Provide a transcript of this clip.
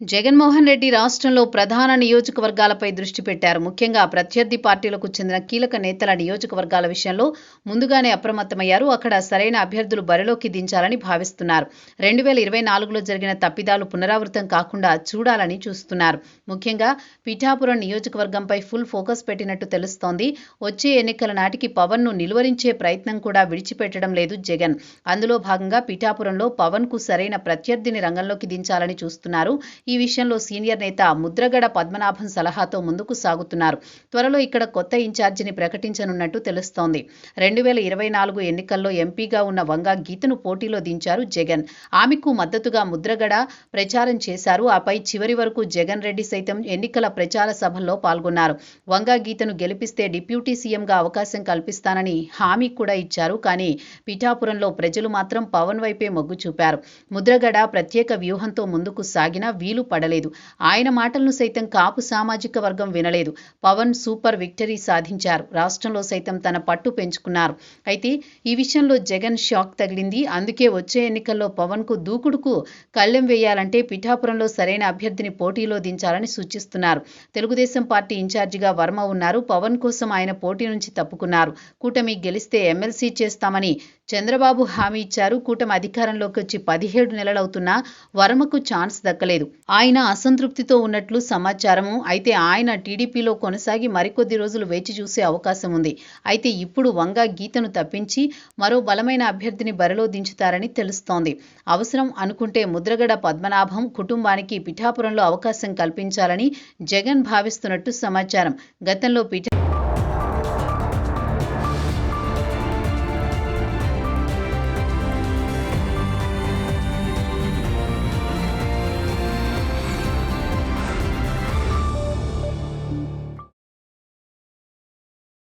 జగన్మోహన్ రెడ్డి రాష్ట్రంలో ప్రధాన నియోజకవర్గాలపై దృష్టి పెట్టారు. ముఖ్యంగా ప్రత్యర్థి పార్టీలకు చెందిన కీలక నేతల నియోజకవర్గాల విషయంలో ముందుగానే అప్రమత్తమయ్యారు. అక్కడ సరైన అభ్యర్థులు బరిలోకి దించాలని భావిస్తున్నారు. 2024లో జరిగిన తప్పిదాలు పునరావృతం కాకుండా చూడాలని చూస్తున్నారు. ముఖ్యంగా పిఠాపురం నియోజకవర్గంపై ఫుల్ ఫోకస్ పెట్టినట్టు తెలుస్తోంది. వచ్చే ఎన్నికల నాటికి పవన్ను నిలువరించే ప్రయత్నం కూడా విడిచిపెట్టడం లేదు జగన్. అందులో భాగంగా పిఠాపురంలో పవన్కు సరైన ప్రత్యర్థిని రంగంలోకి దించాలని చూస్తున్నారు. ఈ విషయంలో సీనియర్ నేత ముద్రగడ పద్మనాభం సలహాతో ముందుకు సాగుతున్నారు. త్వరలో ఇక్కడ కొత్త ఇన్ఛార్జిని ప్రకటించనున్నట్టు తెలుస్తోంది. 2024 ఎన్నికల్లో ఎంపీగా ఉన్న వంగా గీతను పోటీలో దించారు జగన్. ఆమెకు మద్దతుగా ముద్రగడ ప్రచారం చేశారు. ఆపై చివరి వరకు జగన్ రెడ్డి సైతం ఎన్నికల ప్రచార సభల్లో పాల్గొన్నారు. వంగా గీతను గెలిపిస్తే డిప్యూటీ సీఎంగా అవకాశం కల్పిస్తానని హామీ కూడా ఇచ్చారు. కానీ పిఠాపురంలో ప్రజలు మాత్రం పవన్ వైపే మొగ్గు చూపారు. ముద్రగడ ప్రత్యేక వ్యూహంతో ముందుకు సాగినా వీలు పడలేదు. ఆయన మాటలను సైతం కాపు సామాజిక వర్గం వినలేదు. పవన్ సూపర్ విక్టరీ సాధించారు. రాష్ట్రంలో సైతం తన పట్టు పెంచుకున్నారు. అయితే ఈ విషయంలో జగన్ షాక్ తగిలింది. అందుకే వచ్చే ఎన్నికల్లో పవన్కు దూకుడుకు కళ్ళెం వేయాలంటే పిఠాపురంలో సరైన అభ్యర్థిని పోటీలో దించాలని సూచిస్తున్నారు. తెలుగుదేశం పార్టీ ఇన్ఛార్జిగా వర్మ ఉన్నారు. పవన్ కోసం ఆయన పోటీ నుంచి తప్పుకున్నారు. కూటమి గెలిస్తే ఎమ్మెల్సీ చేస్తామని చంద్రబాబు హామీ ఇచ్చారు. కూటమి అధికారంలోకి వచ్చి 17 నెలలవుతున్నా వర్మకు ఛాన్స్ దక్కలేదు. ఆయన అసంతృప్తితో ఉన్నట్లు సమాచారము. అయితే ఆయన టీడీపీలో కొనసాగి మరికొద్ది రోజులు వేచి చూసే అవకాశం ఉంది. అయితే ఇప్పుడు వంగా గీతను తప్పించి మరో బలమైన అభ్యర్థిని బరిలో దించుతారని తెలుస్తోంది. అవసరం అనుకుంటే ముద్రగడ పద్మనాభం కుటుంబానికి పిఠాపురంలో అవకాశం కల్పించాలని జగన్ భావిస్తున్నట్టు సమాచారం. గతంలో